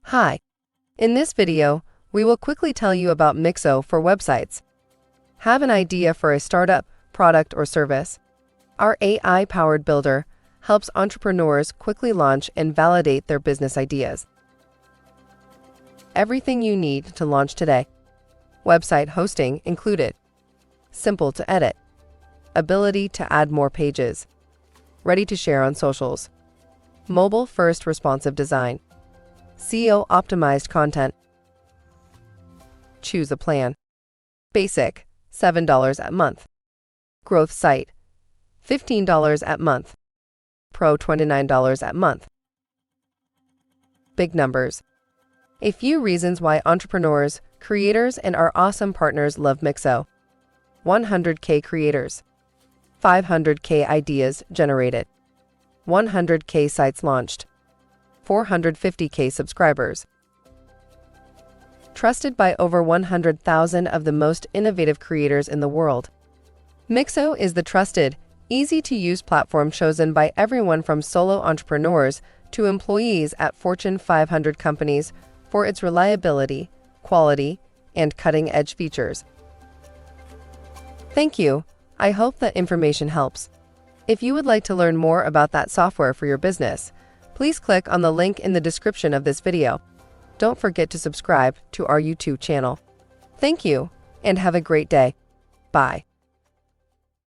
Hi. In this video, we will quickly tell you about Mixo for websites. Have an idea for a startup, product, or service? Our AI-powered builder helps entrepreneurs quickly launch and validate their business ideas. Everything you need to launch today. Website hosting included. Simple to edit. Ability to add more pages. Ready to share on socials. Mobile-first responsive design. SEO-Optimized Content. Choose a plan. Basic, $7 a month. Growth site, $15 a month. Pro, $29 a month. Big numbers. A few reasons why entrepreneurs, creators, and our awesome partners love Mixo. 100K creators. 500K ideas generated. 100K sites launched. 450K subscribers. Trusted by over 100,000 of the most innovative creators in the world. Mixo is the trusted, easy-to-use platform chosen by everyone from solo entrepreneurs to employees at Fortune 500 companies for its reliability, quality, and cutting-edge features. Thank you. I hope that information helps. If you would like to learn more about that software for your business, please click on the link in the description of this video. Don't forget to subscribe to our YouTube channel. Thank you, and have a great day. Bye.